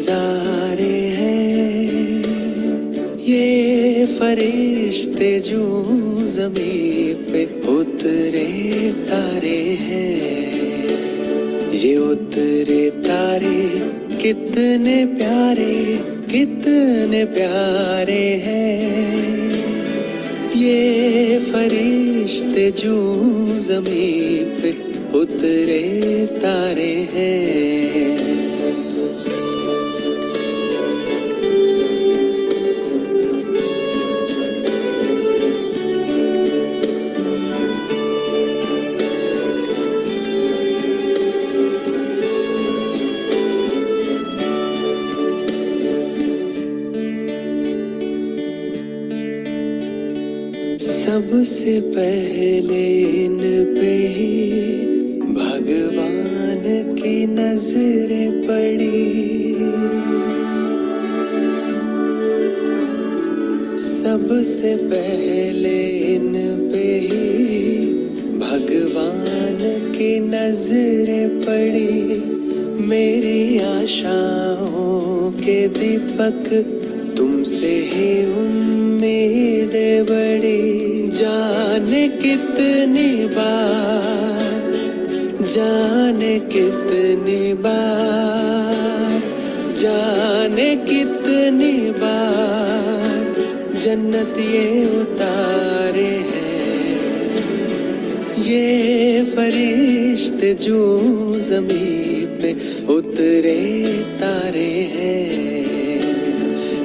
नजारे हैं, ये फरिश्ते जो ज़मीं पे उतरे तारे हैं। ये उतरे तारे कितने प्यारे, कितने प्यारे हैं। ये फरिश्ते जो ज़मीं पे उतरे तारे हैं। सबसे पहले इन पे ही भगवान की नजरें पड़ी। सबसे पहले इन पे ही भगवान की नजरें पड़ी। मेरी आशाओं के दीपक तुमसे ही उम्मीदें बड़ी। जाने कितनी बार, जाने कितनी बार, जाने कितनी बार जन्नत ये उतारे हैं। ये फरिश्ते जो ज़मीं पे उतरे तारे हैं।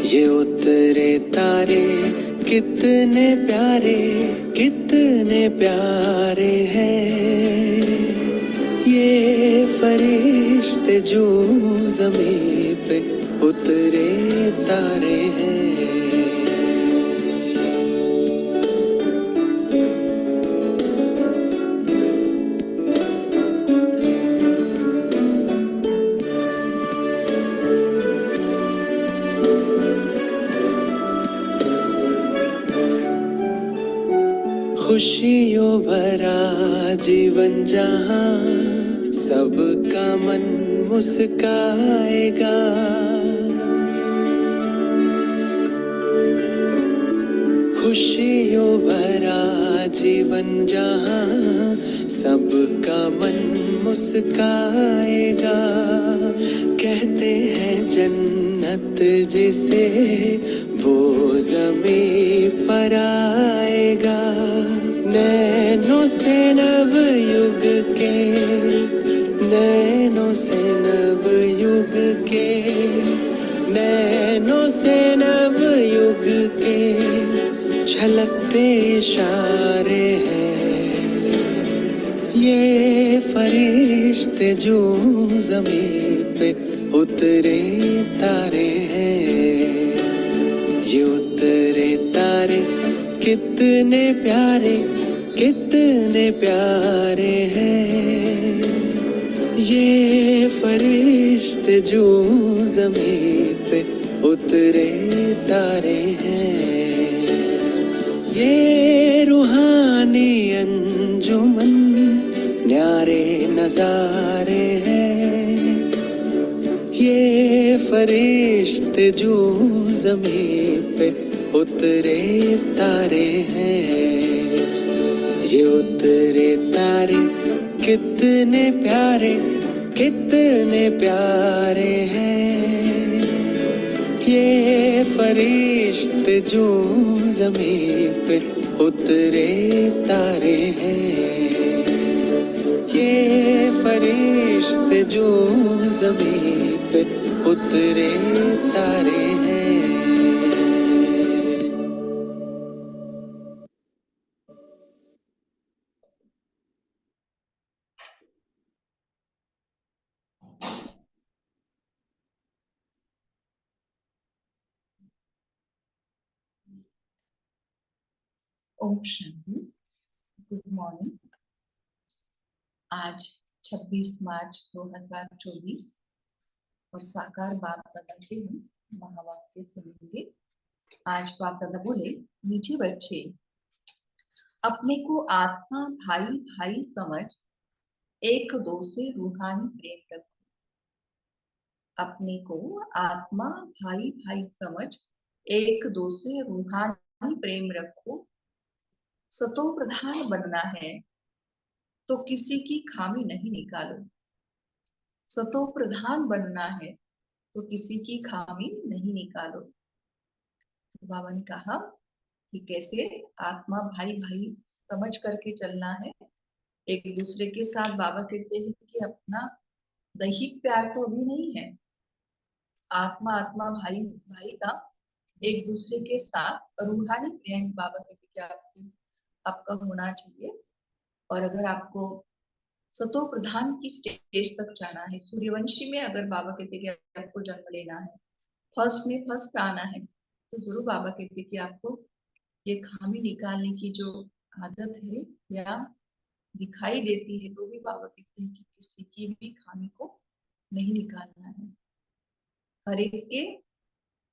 ये उतरे तारे कितने प्यारे, कितने प्यारे हैं। ये फरिश्ते जो ज़मीं पे उतरे तारे हैं। खुशियों भरा जीवन जहाँ सबका मन मुस्काएगा। खुशियों भरा जीवन जहाँ सबका मन मुस्काएगा। कहते हैं जन्नत जिसे वो ज़मीं पर आएगा। नैनों से नव युग के, नैनों से नव युग के, नैनों से नव युग के झलकते इशारे हैं। ये फरिश्ते जो ज़मीं पे उतरे तारे हैं। ये उतरे तारे कितने प्यारे, कितने प्यारे हैं। ये फरिश्ते जो ज़मीं पे उतरे तारे हैं। ये रूहानी अंजुमन न्यारे नज़ारे हैं। ये फरिश्ते जो ज़मीं पे उतरे तारे हैं। ये उतरे तारे कितने प्यारे, कितने प्यारे हैं। ये फरिश्ते जो ज़मीं पे उतरे तारे हैं। ये फरिश्ते जो ज़मीं पे उतरे तारे हैं। ओम शांति। Good morning. आज 26 मार्च 2024 और साकार बाप दादा के महावाक्य सुनेंगे। आज बाप दादा बोले, मीठे बच्चे, अपने को आत्मा भाई भाई समझ एक दो से रूहानी प्रेम रखो। अपने को आत्मा भाई भाई समझ एक दूसरे रूहानी प्रेम रखो। सतो प्रधान बनना है तो किसी की खामी नहीं निकालो। सतो प्रधान बनना है तो किसी की खामी नहीं निकालो। तो बाबा ने कहा कि कैसे आत्मा भाई भाई समझ करके चलना है एक दूसरे के साथ। बाबा कहते हैं कि अपना दैहिक प्यार तो अभी नहीं है, आत्मा आत्मा भाई भाई का एक दूसरे के साथ रूहानी प्रेम बाबा कहते कि आपका होना चाहिए। और अगर आपको सतो प्रधान की स्टेज तक जाना है, सूर्यवंशी में अगर बाबा कहते कि आपको जन्म लेना है, फर्स्ट में फर्स्ट आना है, तो जरूर बाबा कहते कि आपको ये खामी निकालने की जो आदत है या दिखाई देती है, तो भी बाबा कहते हैं कि किसी की भी खामी को नहीं निकालना है। हर एक के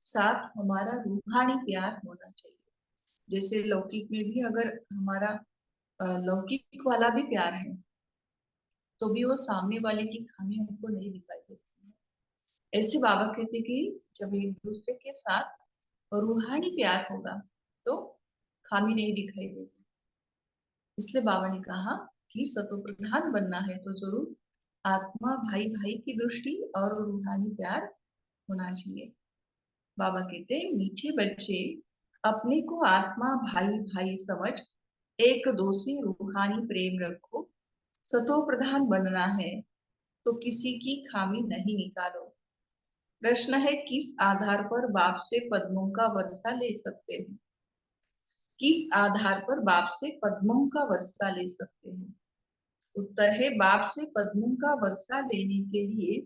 साथ हमारा रूहानी प्यार होना चाहिए। जैसे लौकिक में भी अगर हमारा लौकिक वाला भी प्यार है, तो भी वो सामने वाले की खामी हमको नहीं दिखाई देती है। ऐसे बाबा कहते कि जब एक दूसरे के साथ रूहानी प्यार होगा तो खामी नहीं दिखाई देगी। इसलिए बाबा ने कहा कि सतो प्रधान बनना है तो जरूर आत्मा भाई भाई की दृष्टि और रूहानी प्यार होना चाहिए। बाबा कहते हैं मीठे बच्चे अपने को आत्मा भाई भाई समझ एक दूसरे रूहानी प्रेम रखो। सतो प्रधान बनना है तो किसी की खामी नहीं निकालो। प्रश्न है किस आधार पर बाप से पद्मों का वर्षा ले सकते हैं? किस आधार पर बाप से पद्मों का वर्षा ले सकते हैं? उत्तर है बाप से पद्मों का वर्षा लेने के लिए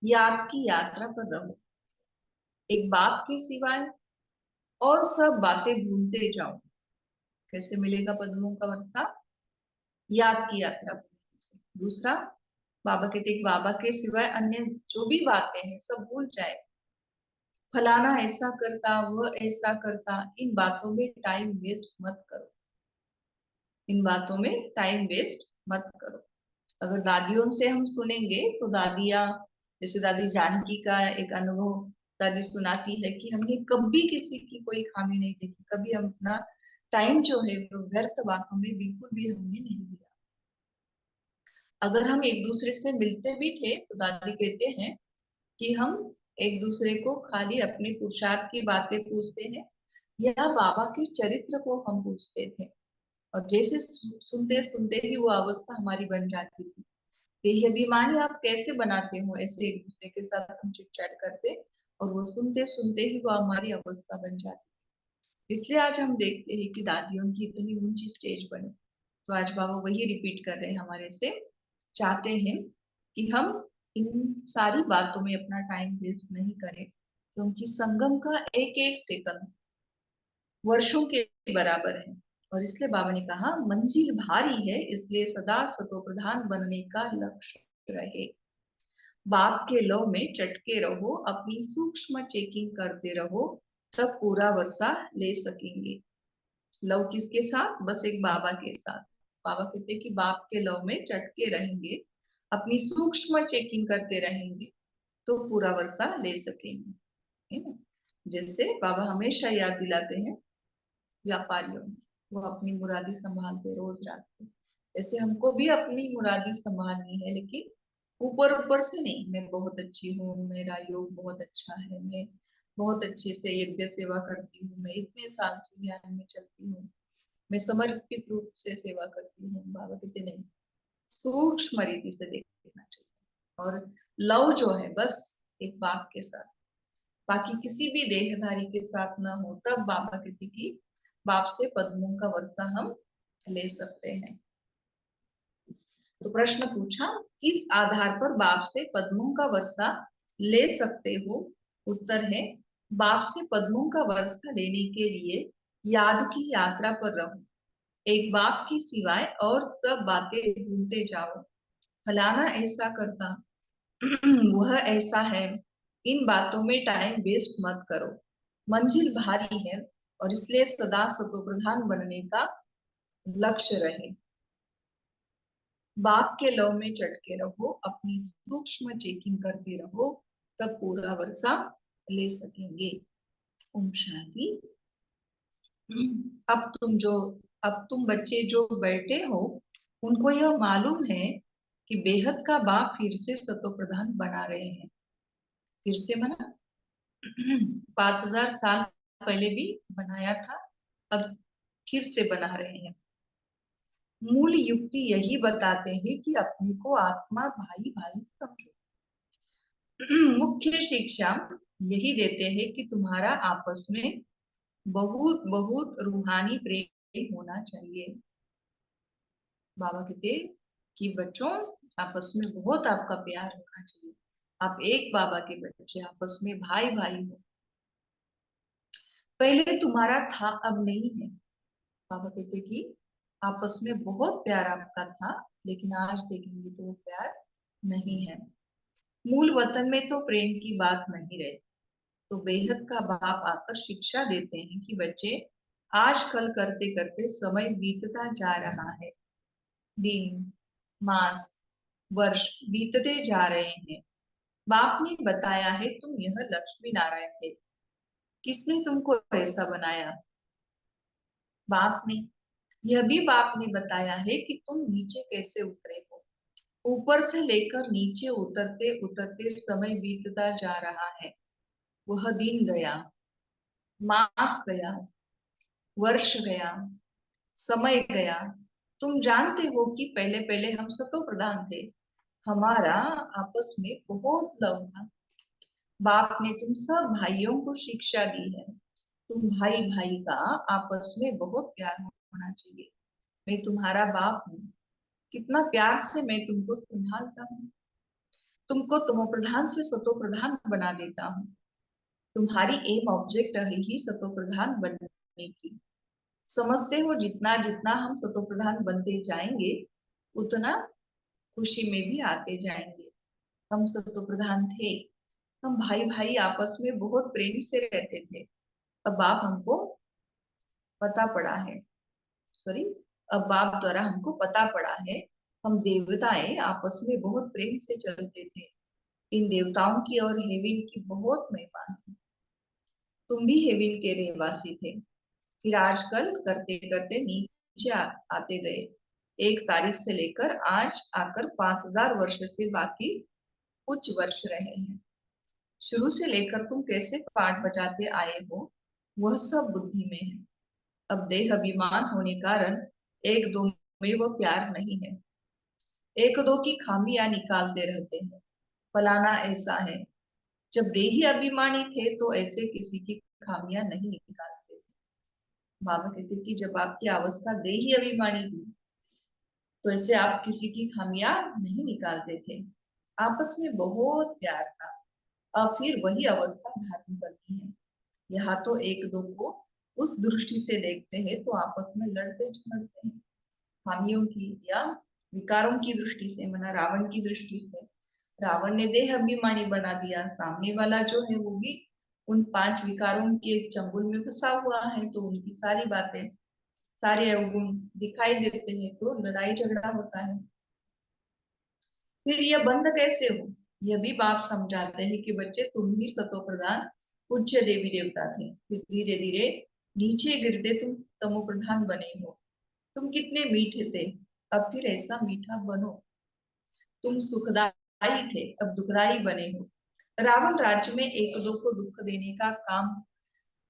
याद की यात्रा पर रहो। एक बाप के सिवाय और सब बातें भूलते जाओ। कैसे मिलेगा पद्मों का वर्षा? याद की यात्रा पर। दूसरा, बाबा कहते हैं बाबा के सिवाय अन्य जो भी बातें हैं सब भूल जाए। फलाना ऐसा करता, वो ऐसा करता, इन बातों में टाइम वेस्ट मत करो। इन बातों में टाइम वेस्ट मत करो। अगर दादियों से हम सुनेंगे तो दादियाँ, जैसे दादी जानकी का एक अनुभव दादी सुनाती है कि हमने कभी किसी की कोई खामी नहीं देखी, कभी हम अपना टाइम जो है वो व्यर्थ बातों में बिल्कुल भी हमने नहीं दिया। अगर हम एक दूसरे से मिलते भी थे तो दादी कहते हैं कि हम एक दूसरे को खाली अपने पुरुषार्थ की बातें पूछते हैं या बाबा के चरित्र को हम पूछते थे। और जैसे सुनते सुनते ही वो अवस्था हमारी बन जाती थी। देह अभिमानी आप कैसे बनाते हो, ऐसे एक दूसरे के साथ हम चिट चैट करते और वो सुनते सुनते ही वो हमारी अवस्था बन जाती। इसलिए आज हम देखते हैं कि दादियों की इतनी ऊंची स्टेज बनी। तो आज बाबा वही रिपीट कर रहे हैं हमारे से, चाहते हैं कि हम इन सारी बातों में अपना टाइम वेस्ट नहीं करें, क्योंकि संगम का एक एक सेकंड वर्षों के बराबर है। और इसलिए बाबा ने कहा मंजिल भारी है, इसलिए सदा सतो प्रधान बनने का लक्ष्य रहे। बाप के लौ में चटके रहो, अपनी सूक्ष्म चेकिंग करते रहो, तब पूरा वर्षा ले सकेंगे। लव किसके साथ? बस एक बाबा के साथ। बाबा कहते हैं कि बाप के लव में चटके रहेंगे, अपनी सूक्ष्म चेकिंग करते रहेंगे तो पूरा वर्षा ले सकेंगे, है ना। जैसे बाबा हमेशा याद दिलाते हैं व्यापारियों की, वो अपनी मुरादी संभालते रोज रात को। ऐसे हमको भी अपनी मुरादी संभालनी है, लेकिन ऊपर ऊपर से नहीं। मैं बहुत अच्छी हूँ, मेरा योग बहुत अच्छा है, मैं बहुत अच्छे से यज्ञ सेवा करती हूँ, मैं इतने साल से ज्ञान में चलती हूँ, मैं समर्पित रूप से सेवा करती हूँ। बाबा कहते नहीं, सूक्ष्म रीति से देखना चाहिए। और लव जो है बस एक बाप के साथ, बाकी किसी भी देहधारी के साथ ना हो, तब बाबा कहते कि बाप से पद्मों का वर्षा हम ले सकते हैं। तो प्रश्न पूछा किस आधार पर बाप से पद्मों का वर्षा ले सकते हो? उत्तर है बाप से पद्मों का वर्षा लेने के लिए याद की यात्रा पर रहो। एक बाप की सिवाय और सब बातें भूलते जाओ। फलाना ऐसा करता, वह ऐसा है, इन बातों में टाइम वेस्ट मत करो। मंजिल भारी है और इसलिए सदा सतो प्रधान बनने का लक्ष्य रहे। बाप के लव में चटके रहो, अपनी सूक्ष्म चेकिंग करते रहो, तब पूरा वर्षा ले सकेंगे। ओम शांति। अब तुम बच्चे जो बैठे हो, उनको यह मालूम है कि बेहद का बाप फिर से सतो प्रधान बना रहे हैं। फिर से बना 5000 साल पहले भी बनाया था, अब फिर से बना रहे हैं। मूल युक्ति यही बताते हैं कि अपने को आत्मा भाई भाई समझो। मुख्य शिक्षा यही देते हैं कि तुम्हारा आपस में बहुत बहुत रूहानी प्रेम होना चाहिए। बाबा कहते कि बच्चों, आपस में बहुत आपका प्यार होना चाहिए। आप एक बाबा के बच्चे, आपस में भाई भाई हो। पहले तुम्हारा था, अब नहीं है। बाबा कहते कि आपस में बहुत प्यार आपका था, लेकिन आज देखेंगे तो वो प्यार नहीं है। मूल वतन में तो प्रेम की बात नहीं रही। तो बेहद का बाप आकर शिक्षा देते हैं कि बच्चे, आजकल करते करते समय बीतता जा रहा है। दिन, मास, वर्ष बीतते जा रहे हैं। बाप ने बताया है तुम यह लक्ष्मी नारायण थे। किसने तुमको ऐसा बनाया? बाप ने। यह भी बाप ने बताया है कि तुम नीचे कैसे उतरे हो। ऊपर से लेकर नीचे उतरते उतरते समय बीतता जा रहा है। वह दिन गया, मास गया, वर्ष गया, समय गया। तुम जानते हो कि पहले पहले हम सतो प्रधान थे। हमारा आपस में बहुत लव था। बाप ने तुम सब भाइयों को शिक्षा दी है। तुम भाई भाई का आपस में बहुत प्यार होना चाहिए। मैं तुम्हारा बाप हूँ, कितना प्यार से मैं तुमको संभालता हूँ। तुमको तमो प्रधान से सतो प्रधान बना देता हूँ। तुम्हारी एम ऑब्जेक्ट है ही सतो प्रधान बनने की। समझते हो जितना जितना हम सतो प्रधान बनते जाएंगे, उतना खुशी में भी आते जाएंगे। हम सतो प्रधान थे, हम भाई भाई आपस में बहुत प्रेम से रहते थे। अब बाप हमको पता पड़ा है, सॉरी, अब बाप द्वारा हमको पता पड़ा है, हम देवताएं आपस में बहुत प्रेम से चलते थे। इन देवताओं की और हेविन की बहुत महिमा है। तुम भी हेविन के रहवासी थे, फिर आजकल करते करते नीचे आते गए। एक तारीख से लेकर आज आकर 5000 वर्ष से बाकी कुछ वर्ष रहे हैं। शुरू से लेकर तुम कैसे पाठ बजाते आए हो, वह सब बुद्धि में है। अब देह अभिमान होने कारण एक दो में वह प्यार नहीं है। एक दो की खामियां निकालते रहते हैं, फलाना ऐसा है। जब देही अभिमानी थे तो ऐसे किसी की खामियां नहीं निकालते। बाबा कहते कि जब आपकी अवस्था देही अभिमानी थी, तो ऐसे आप किसी की खामियां नहीं निकालते थे। आपस में बहुत प्यार था। अब फिर वही अवस्था धारण करती है। यहाँ तो एक दो को उस दृष्टि से देखते हैं तो आपस में लड़ते झगड़ते हैं, खामियों की या विकारों की दृष्टि से, मना रावण की दृष्टि से। रावण ने देह अभिमानी बना दिया, सामने वाला जो है वो भी उन 5 विकारों के चंगुल में फंसा हुआ है, तो उनकी सारी बातें, सारे अवगुण दिखाई देते हैं, तो लड़ाई झगड़ा होता है। फिर यह बंद कैसे हो? यह भी बाप समझाते हैं कि बच्चे, तुम ही सतो प्रधान पूज्य देवी देवता थे, फिर धीरे धीरे नीचे गिरते तुम तमो प्रधान बने हो। तुम कितने मीठे थे, अब फिर ऐसा मीठा बनो। तुम सुखदाई थे, अब दुखदाई बने हो। रावण राज्य में एक दो को दुख देने का काम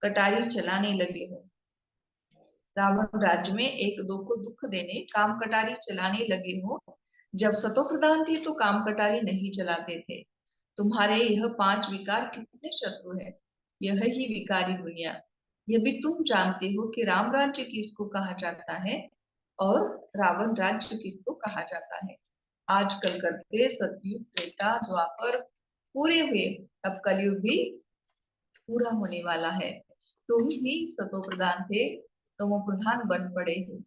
कटारी चलाने लगे हो। रावण राज्य में एक दो को दुख देने काम कटारी चलाने लगे हो। जब सतो प्रधान थे तो काम कटारी नहीं चलाते थे। तुम्हारे यह 5 विकार कितने शत्रु है, यह ही विकारी दुनिया। यह भी तुम जानते हो कि राम राज्य किसको कहा जाता है और रावण राज्य किसको कहा जाता है। आजकल करके सतयुग, त्रेता, द्वापर पूरे हुए, अब कलयुग भी पूरा होने वाला है। तुम ही सतो प्रधान थे, तमो प्रधान बन पड़े हो।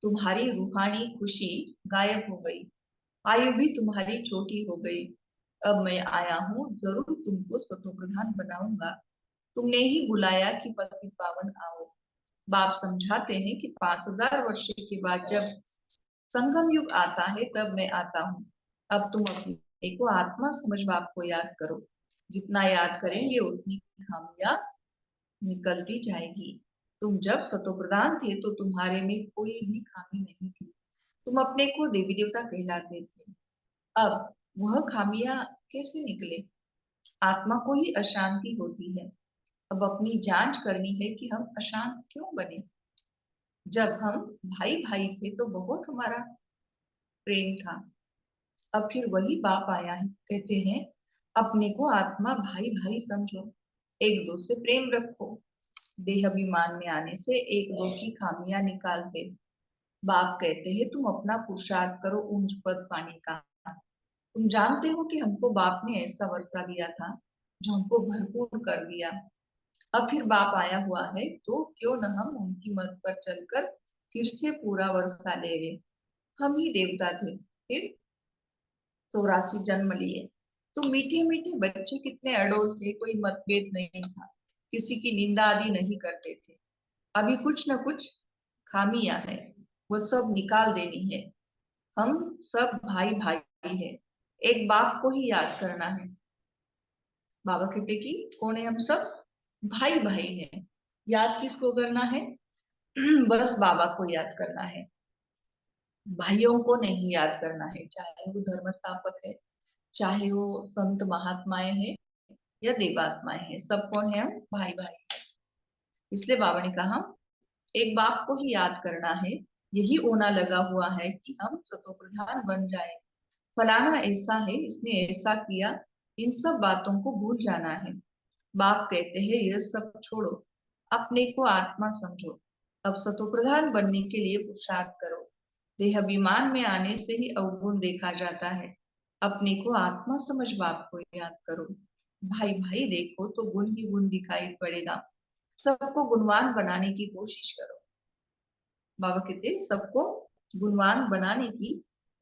तुम्हारी रूहानी खुशी गायब हो गई, आयु भी तुम्हारी छोटी हो गई। अब मैं आया हूँ, जरूर तुमको सतो प्रधान बनाऊंगा। तुमने ही बुलाया कि पतित पावन आओ। बाप समझाते हैं कि 5000 वर्ष के बाद जब संगम युग आता है तब मैं आता हूँ। अब तुम अपने को आत्मा समझ बाप को याद करो। जितना याद करेंगे उतनी खामियां निकलती जाएगी। तुम जब सतोप्रधान थे तो तुम्हारे में कोई भी खामी नहीं थी। तुम अपने को देवी देवता कहलाते थे। अब वह खामियां कैसे निकले? आत्मा को ही अशांति होती है। अब अपनी जांच करनी है कि हम अशांत क्यों बने। जब हम भाई भाई थे तो बहुत हमारा प्रेम था। अब फिर वही बाप आया है, कहते हैं अपने को आत्मा भाई भाई समझो, एक दो से प्रेम रखो। देह अभिमान में आने से एक दो की खामियां निकाल दे। बाप कहते हैं तुम अपना पुरुषार्थ करो ऊंच पद पाने का। तुम जानते हो कि हमको बाप ने ऐसा वर्षा दिया था जो हमको भरपूर कर दिया। अब फिर बाप आया हुआ है तो क्यों न हम उनकी मत पर चलकर फिर से पूरा वर्षा ले ले। हम ही देवता थे, फिर 84 जन्म लिए। तो मीठे मीठे बच्चे कितने अड़ोस थे, कोई मतभेद नहीं था, किसी की निंदा आदि नहीं करते थे। अभी कुछ न कुछ खामियां है, वो सब निकाल देनी है। हम सब भाई भाई है, एक बाप को ही याद करना है। बाबा कहते कि कौन है हम सब? भाई भाई हैं। याद किसको करना है? बस बाबा को याद करना है, भाइयों को नहीं याद करना है। चाहे वो धर्म स्थापक है, चाहे वो संत महात्माएं हैं या देवात्माएं हैं, सब कौन है? हम भाई भाई। इसलिए बाबा ने कहा एक बाप को ही याद करना है। यही होना लगा हुआ है कि हम सतोप्रधान बन जाए। फलाना ऐसा है, इसने ऐसा किया, इन सब बातों को भूल जाना है। बाप कहते हैं यह सब छोड़ो, अपने को आत्मा समझो। अब सतोप्रधान बनने के लिए पुरुषार्थ करो। देह अभिमान में आने से ही अवगुण देखा जाता है। अपने को आत्मा समझ बाप को याद करो। भाई भाई देखो तो गुण ही गुण दिखाई पड़ेगा। सबको गुणवान बनाने की कोशिश करो। बाबा कहते हैं सबको गुणवान बनाने की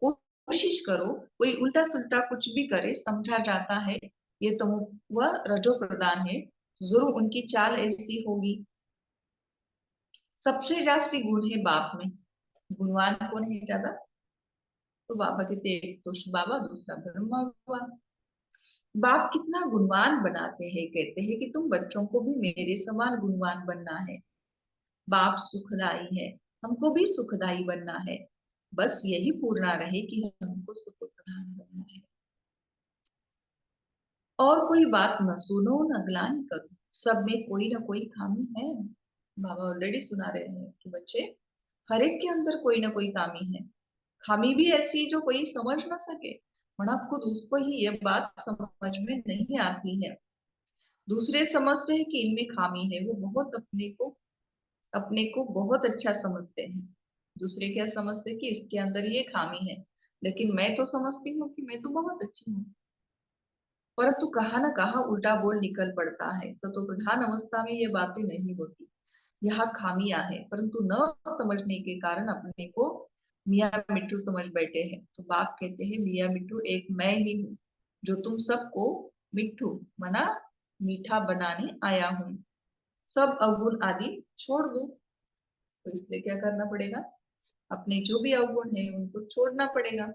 कोशिश करो। कोई उल्टा सुल्टा कुछ भी करे समझा जाता है ये तो वह रजो प्रदान है, जरूर उनकी चाल ऐसी होगी। सबसे जास्ती गुण है बाप में, गुणवान कौन है ज्यादा? तो बाबा कहते एक तो शिव बाबा, दूसरा ब्रह्मा हुआ। बाप कितना गुणवान बनाते हैं, कहते हैं कि तुम बच्चों को भी मेरे समान गुणवान बनना है। बाप सुखदाई है, हमको भी सुखदाई बनना है। बस यही पूर्णा रहे कि हमको सुख प्रधान बनना है। और कोई बात न सुनो न ग्लानि करो, सब में कोई ना कोई खामी है। बाबा ऑलरेडी सुना रहे हैं कि बच्चे हर एक के अंदर कोई ना कोई खामी है। खामी भी ऐसी जो कोई समझ ना सके, वरना खुद उसको ही ये बात समझ में नहीं आती है। दूसरे समझते हैं कि इनमें खामी है, वो बहुत अपने को बहुत अच्छा समझते हैं। दूसरे क्या समझते हैं कि इसके अंदर ये खामी है, लेकिन मैं तो समझती हूँ कि मैं तो बहुत अच्छी हूँ। परंतु कहाँ ना कहाँ उल्टा बोल निकल पड़ता है। तो प्रधान अवस्था में ये बातें नहीं होती। यहाँ खामियां है, परंतु न समझने के कारण अपने को मियाँ मिट्टू समझ बैठे हैं। तो बाप कहते हैं मियाँ मिट्टू एक मैं ही हूँ, जो तुम सबको मिट्टू मना मीठा बनाने आया हूँ। सब अवगुण आदि छोड़ दो। तो इसलिए क्या करना पड़ेगा? अपने जो भी अवगुण है उनको छोड़ना पड़ेगा।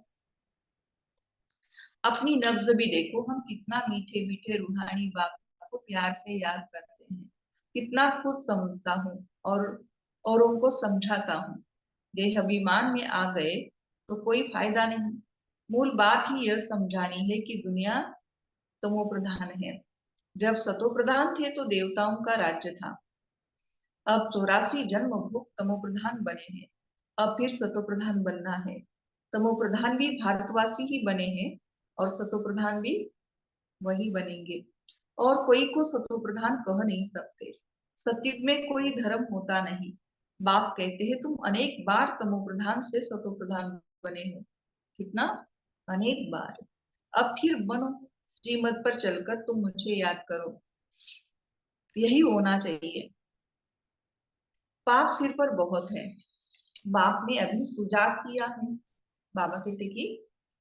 अपनी नब्ज भी देखो, हम कितना मीठे मीठे रूहानी बाप को प्यार से याद करते हैं। कितना खुद समझता हूँ और औरों को समझाता हूँ। देह अभिमान में आ गए तो कोई फायदा नहीं। मूल बात ही यह समझानी है कि दुनिया तमो प्रधान है। जब सतो प्रधान थे तो देवताओं का राज्य था। अब 84 जन्म भोग तमो प्रधान बने हैं। अब फिर सतो प्रधान बनना है। तमो प्रधान भी भारतवासी ही बने हैं और सतो प्रधान भी वही बनेंगे। और कोई को सतो प्रधान कह नहीं सकते। सत्युग में कोई धर्म होता नहीं। बाप कहते हैं तुम अनेक बार तमो प्रधान से सतो प्रधान बने हो। कितना? अनेक बार। अब फिर बनो। श्रीमत पर चलकर तुम मुझे याद करो, यही होना चाहिए। पाप सिर पर बहुत है। बाप ने अभी सुजाग किया है। बाबा कहते कि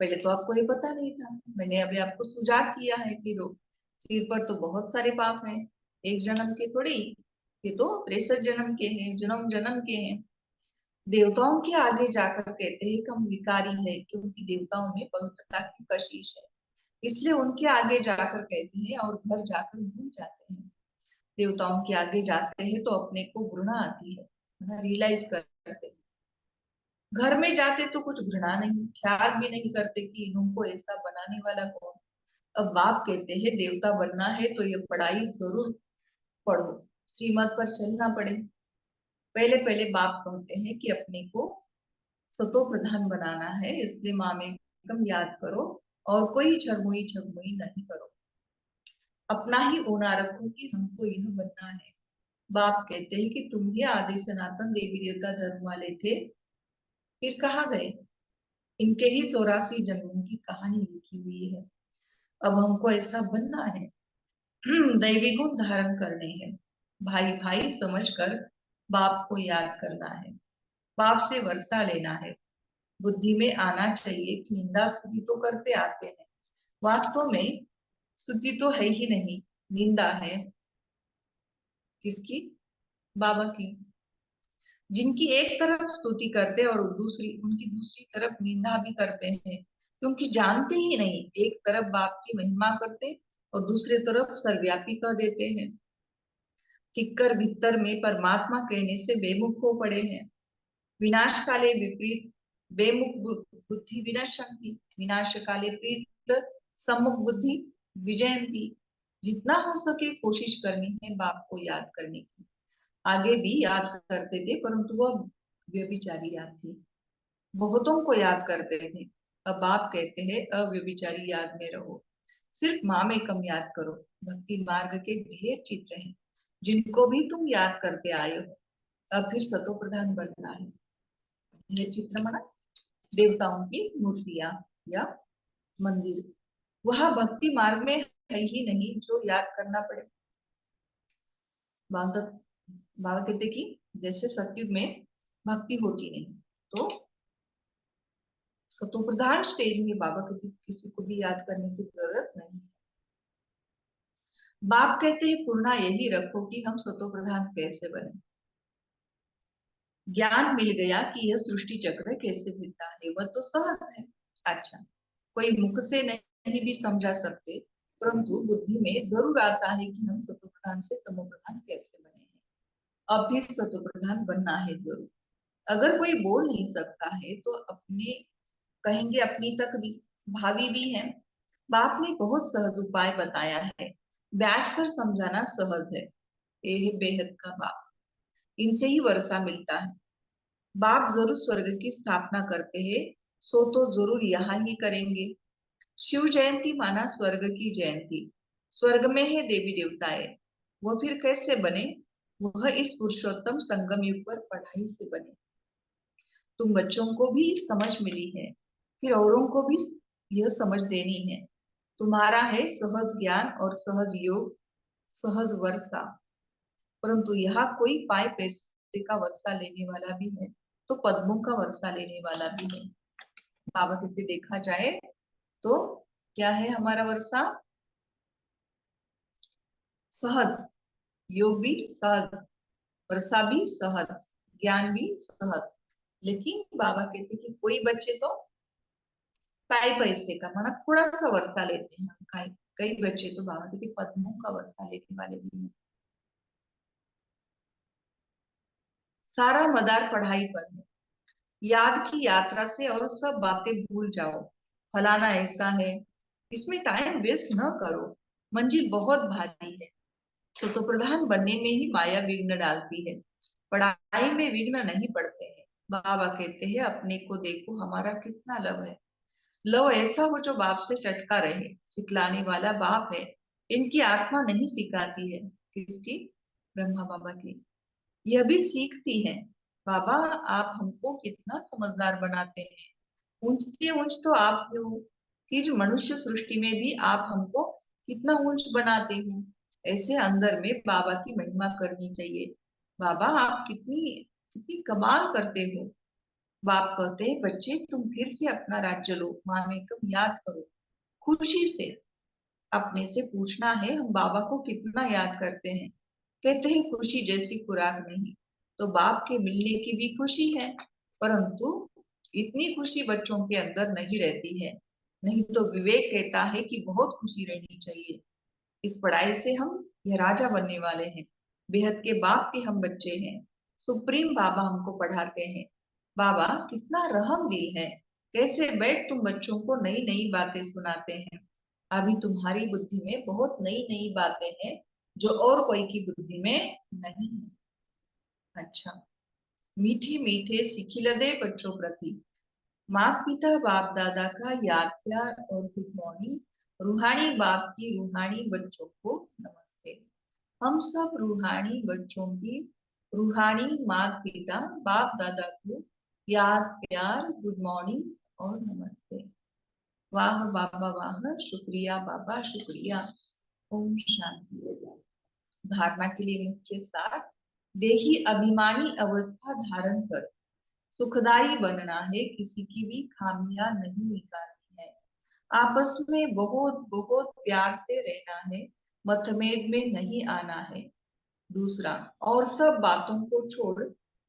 पहले तो आपको ये पता नहीं था, मैंने अभी आपको सुजाग किया है कि लो, सिर पर तो बहुत सारे पाप हैं। एक जन्म के थोड़ी, ये तो 63 जन्म के हैं, जन्म जन्म के हैं। देवताओं के आगे जाकर कहते हैं कि हम विकारी है, क्योंकि देवताओं में पवित्रता की कशिश है। इसलिए उनके आगे जाकर कहते हैं और घर जाकर भूल जाते हैं। देवताओं के आगे जाते हैं तो अपने को घृणा आती है ना, रियलाइज करते हैं। घर में जाते तो कुछ घृणा नहीं, ख्याल भी नहीं करते कि इनको ऐसा बनाने वाला कौन। अब बाप कहते हैं देवता बनना है तो ये पढ़ाई जरूर पढ़ो, श्रीमत पर चलना पड़े। पहले पहले बाप कहते हैं कि अपने को सतो प्रधान बनाना है, इसलिए माँ में कम याद करो और कोई छरमुई छगमुई नहीं करो। अपना ही होना रखो कि हमको यह बनना है। बाप कहते हैं कि तुम ही आदि सनातन देवी देवता धर्म वाले थे, फिर कहाँ गए? इनके ही 84 जन्मों की कहानी लिखी हुई है। अब हमको ऐसा बनना है, दैवी गुण धारण करने हैं, भाई भाई समझकर बाप को याद करना है, बाप से वर्षा लेना है। बुद्धि में आना चाहिए कि निंदा स्तुति तो करते आते हैं, वास्तव में स्तुति तो है ही नहीं, निंदा है। किसकी? बाबा की। जिनकी एक तरफ स्तुति करते और दूसरी उनकी दूसरी तरफ निंदा भी करते हैं, क्योंकि जानते ही नहीं, एक तरफ बाप की महिमा करते और दूसरी तरफ सर्वव्यापी कह देते हैं। किक्कर भीतर में परमात्मा कहने से बेमुख हो पड़े हैं। विनाश काले विपरीत बेमुख बुद्धि विनश्यन्ति, विनाश काले प्रीत सम्मुख बुद्धि विजयंती। जितना हो सके कोशिश करनी है बाप को याद करने की। आगे भी याद करते थे परंतु वह व्यभिचारी याद थी, बहुतों को याद करते थे। अब बाप कहते हैं अव्यभिचारी याद में रहो, सिर्फ माँ में कम याद करो। भक्ति मार्ग के ढेर चित्र हैं जिनको भी तुम याद करते आए हो। अब फिर सतो प्रधान बनना है। ये चित्र माना देवताओं की मूर्तियां या मंदिर, वह भक्ति मार्ग में है ही नहीं जो याद करना पड़े। बाबा बाबा कहते कि जैसे सतयुग में भक्ति होती नहीं, तो प्रधान स्टेज में बाबा कहते किसी को भी याद करने की जरूरत नहीं है। बाप कहते हैं पूर्णा यही रखो कि हम स्वतो प्रधान कैसे बने। ज्ञान मिल गया कि यह सृष्टि चक्र कैसे फिरता है, वह तो सहज है। अच्छा, कोई मुख से नहीं भी समझा सकते, परंतु बुद्धि में जरूर आता है कि हम सतो प्रधान से तमो प्रधान कैसे बने हैं। अब फिर सतो प्रधान बनना है जरूर। अगर कोई बोल नहीं सकता है तो अपने कहेंगे अपनी तकदीर, भावी भी है। बाप ने बहुत सहज उपाय बताया है, बैठ कर समझाना सहज है। ये है बेहद का बाप, इनसे ही वर्षा मिलता है। बाप जरूर स्वर्ग की स्थापना करते हैं, सो तो जरूर यहाँ ही करेंगे। शिव जयंती माना स्वर्ग की जयंती, स्वर्ग में है देवी देवताएं, वह फिर कैसे बने? वह इस पुरुषोत्तम संगम युग पर पढ़ाई से बने। तुम बच्चों को भी समझ मिली है, फिर औरों को भी यह समझ देनी है। तुम्हारा है सहज ज्ञान और सहज योग, सहज वर्षा। परंतु यहाँ कोई पाए पैसे का वर्षा लेने वाला भी है, तो पद्मों का वर्षा लेने वाला भी है। बाबा कहते देखा जाए तो क्या है हमारा वर्षा? सहज, योग भी सहज, वर्षा भी सहज, ज्ञान भी सहज। लेकिन बाबा कहते कि कोई बच्चे तो पाई पैसे का माना थोड़ा सा वर्षा लेते हैं, कई कई बच्चे तो बाबा कहते पद्मों का वर्षा लेने वाले भी हैं। सारा मदार पढ़ाई पर है, याद की यात्रा से और सब बातें भूल जाओ। फलाना ऐसा है, इसमें टाइम वेस्ट न करो, मंजिल बहुत भारी है। तो प्रधान बनने में ही माया विघ्न डालती है, पढ़ाई में विघ्न नहीं पड़ते हैं। बाबा कहते हैं अपने को देखो हमारा कितना लव है। लव ऐसा हो जो बाप से चटका रहे, सिखलाने वाला बाप है। इनकी आत्मा नहीं सिखाती है, किसकी? ब्रह्मा बाबा की। यह भी सीखती है। बाबा आप हमको कितना समझदार बनाते हैं, ऊंच के ऊंच तो आप हो, फिर मनुष्य सृष्टि में भी आप हमको कितना ऊंच बनाते हो। ऐसे अंदर में बाबा की महिमा करनी चाहिए। बाबा आप कितनी कितनी कमाल करते हो। बाप कहते हैं बच्चे तुम फिर से अपना राज्य लो, माँ में कब याद करो, खुशी से अपने से पूछना है हम बाबा को कितना याद करते हैं। कहते हैं खुशी जैसी खुराक नहीं, तो बाप के मिलने की भी खुशी है, परंतु इतनी खुशी बच्चों के अंदर नहीं रहती है। नहीं तो विवेक कहता है कि बहुत खुशी रहनी चाहिए। इस पढ़ाई से हम यह राजा बनने वाले हैं। बेहद के बाप के हम बच्चे हैं। सुप्रीम बाबा हमको पढ़ाते हैं। बाबा कितना रहम दिल है। कैसे बैठ तुम बच्चों को नई नई बातें सुनाते हैं। अभी तुम्हारी बुद्धि में बहुत नई नई बातें हैं जो और कोई की बुद्धि में नहीं है। अच्छा, मीठे मीठे सिखिलदे बच्चों प्रति माता पिता बाप दादा का याद प्यार और गुड मॉर्निंग। रूहानी बाप की रूहानी बच्चों को नमस्ते। हम सब रूहानी बच्चों की रूहानी माता पिता बाप दादा को याद प्यार गुड मॉर्निंग और नमस्ते। वाह बाबा वाह, शुक्रिया बाबा शुक्रिया। ओम शांति। धारणा के लिए मुख्य सार, देही अभिमानी अवस्था धारण कर सुखदाई बनना है, किसी की भी खामियां नहीं निकालनी है। आपस में बहुत बहुत प्यार से रहना है, मतभेद में नहीं आना है। दूसरा, और सब बातों को छोड़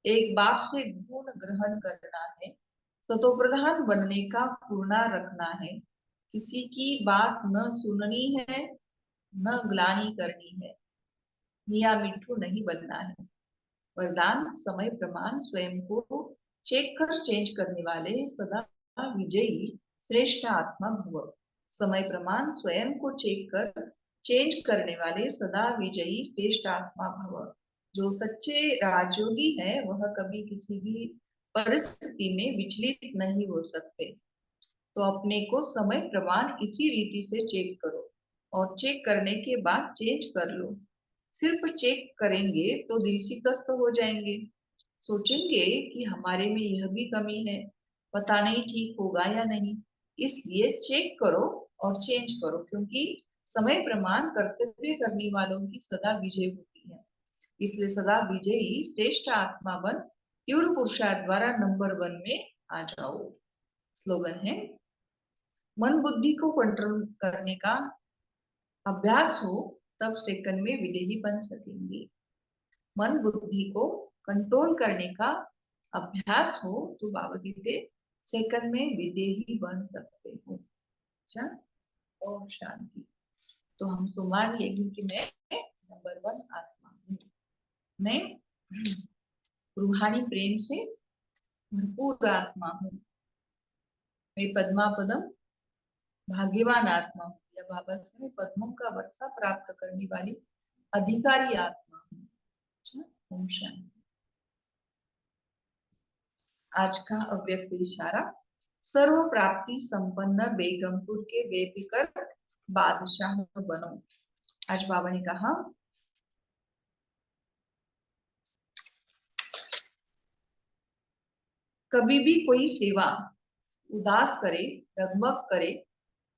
एक बात से गुण ग्रहण करना है। सतोप्रधान बनने का पूर्णा रखना है। किसी की बात न सुननी है, न ग्लानि करनी है। मियाँ मिट्ठू नहीं बनना है। वरदान, समय प्रमाण स्वयं को चेक कर चेंज करने वाले सदा विजयी श्रेष्ठ आत्मा भव। समय प्रमाण स्वयं को चेक कर चेंज करने वाले सदा विजयी श्रेष्ठ आत्मा भव। जो सच्चे राजयोगी है वह कभी किसी भी परिस्थिति में विचलित नहीं हो सकते। तो अपने को समय प्रमाण इसी रीति से चेक करो और चेक करने के बाद चेंज कर लो। सिर्फ चेक करेंगे तो दिल शिकस्त हो जाएंगे, सोचेंगे कि हमारे में यह भी कमी है, पता नहीं ठीक होगा या नहीं। इसलिए चेक करो और चेंज करो, क्योंकि समय प्रमाण कर्तव्य करने वालों की सदा विजय होती है। इसलिए सदा विजयी श्रेष्ठ आत्मा बन तीव्र पुरुषार्थ द्वारा नंबर 1 में आ जाओ। स्लोगन है, मन बुद्धि को कंट्रोल करने का अभ्यास हो तब सेकंड में विदेही बन सकेंगे। मन बुद्धि को कंट्रोल करने का अभ्यास हो तो बाबा कहते सेकंड में विदेही बन सकते हो। अच्छा, ओम शांति। तो हम तो मान लेंगे कि मैं नंबर 1 आत्मा हूँ। मैं रूहानी प्रेम से भरपूर आत्मा हूँ। मैं पद्मा पदम भाग्यवान आत्मा हूँ, या बाबा से मैं पद्मों का वर्षा प्राप्त करने वाली अधिकारी आत्मा हूँ। अच्छा, ओम शांति। आज का अव्यक्त इशारा, सर्व प्राप्ति संपन्न बेगमपुर के बेफिक्र बादशाह बनो। आज बाबा ने कहा, कभी भी कोई सेवा उदास करे, डगमग करे,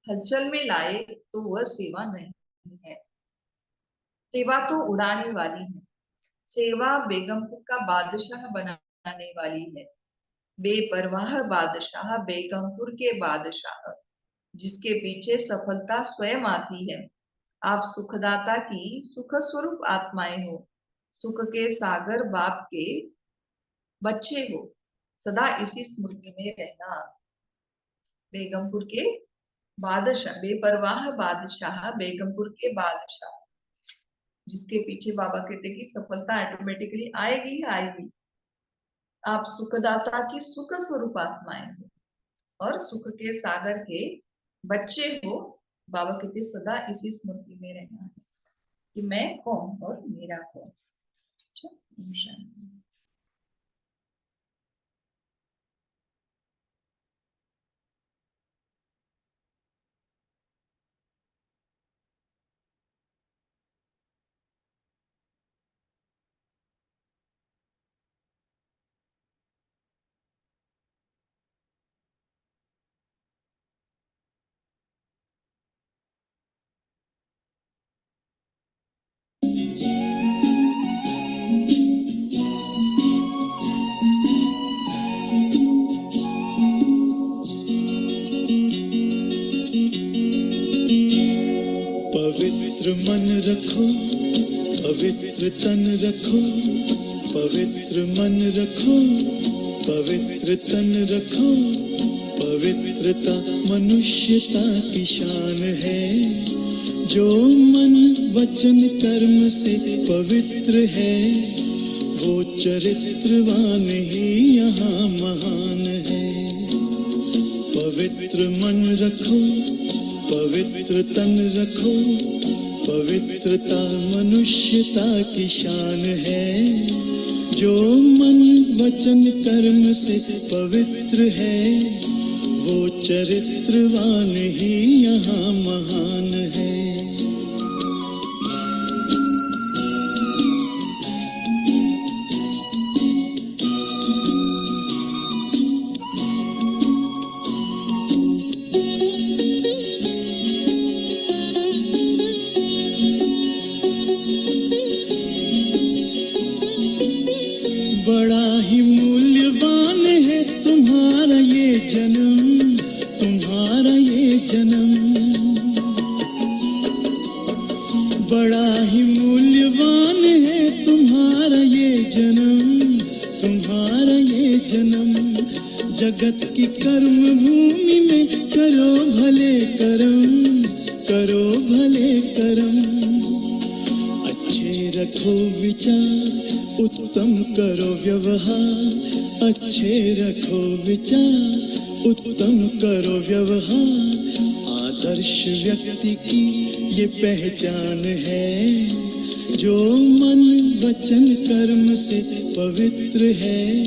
हलचल में लाए तो वह सेवा नहीं है। सेवा तो उड़ाने वाली है। सेवा बेगमपुर का बादशाह बनाने वाली है। बेपरवाह बादशाह, बेगमपुर के बादशाह, जिसके पीछे सफलता स्वयं आती है। आप सुखदाता की सुख स्वरूप आत्माएं हो, सुख के सागर बाप के बच्चे हो। सदा इसी स्मृति में रहना। बेगमपुर के बादशाह, बेपरवाह बादशाह, बेगमपुर के बादशाह, जिसके पीछे बाबा कहते कि सफलता ऑटोमेटिकली आएगी ही आएगी। आप सुखदाता की सुख स्वरूप आत्माएं हो और सुख के सागर के बच्चे हो। बाबा कहते सदा इसी स्मृति में रहना है कि मैं कौन और मेरा कौन। अच्छा, पवित्र मन रखो, पवित्र तन रखो, पवित्र मन रखो, पवित्र तन रखो, पवित्र पवित्रता मनुष्यता की शान है। जो मन वचन कर्म से पवित्र है, वो चरित्रवान ही यहाँ महान है। पवित्र मन रखो, पवित्र तन रखो, पवित्रता मनुष्यता की शान है। जो मन वचन कर्म से पवित्र है, वो चरित्रवान ही यहाँ महान है। बड़ा ही मूल्यवान है तुम्हारा ये जन्म, तुम्हारा ये जन्म। बड़ा ही मूल्यवान है तुम्हारा ये जन्म, तुम्हारा ये जन्म। जगत की कर्म भूमि में करो भले कर्म, करो भले कर्म। अच्छे रखो विचार, उत्तम करो व्यवहार। अच्छे रखो विचार, उत्तम करो व्यवहार। आदर्श व्यक्ति की ये पहचान है। जो मन वचन कर्म से पवित्र है,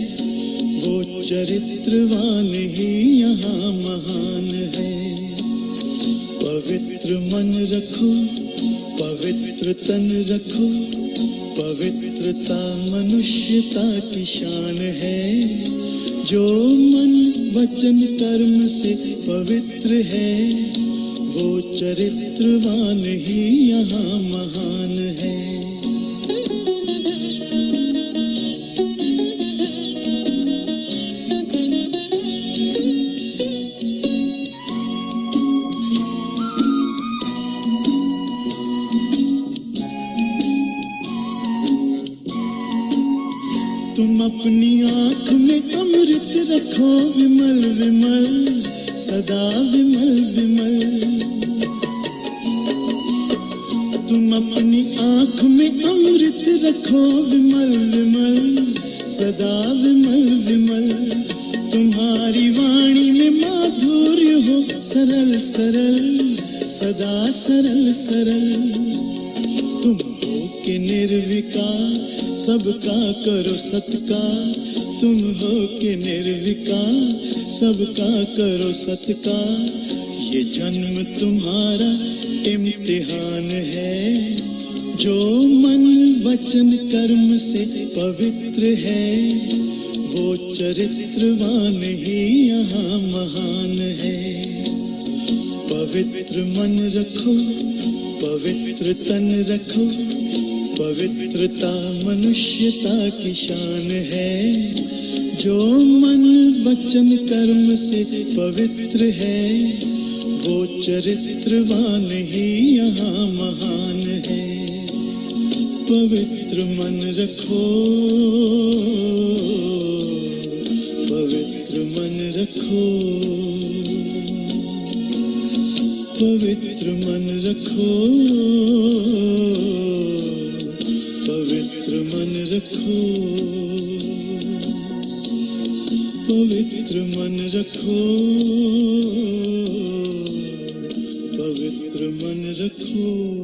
वो चरित्रवान ही यहाँ महान है। पवित्र मन रखो, पवित्र तन रखो, पवित्रता मनुष्यता की शान है। जो मन वचन कर्म से पवित्र है, वो चरित्रवान ही यहाँ महान है। तुम अपनी आँख में अमृत रखो विमल विमल, सदा विमल विमल। तुम अपनी आँख में अमृत रखो विमल विमल, सदा विमल विमल। तुम्हारी वाणी में माधुर्य हो सरल सरल, सदा सरल सरल। तुम हो के निर्विकार, सबका करो सत्कार। तुम हो के निर्विकार, सबका करो सत्कार। ये जन्म तुम्हारा इम्तिहान है। जो मन वचन कर्म से पवित्र है, वो चरित्रवान ही यहाँ महान है। पवित्र मन रखो, पवित्र तन रखो, पवित्रता मनुष्यता की शान है। जो मन वचन कर्म से पवित्र है, वो चरित्रवान ही यहाँ महान है। पवित्र मन रखो, पवित्र मन रखो, पवित्र मन रखो, पवित्र मन रखो, पवित्र मन रखो, पवित्र मन रखो।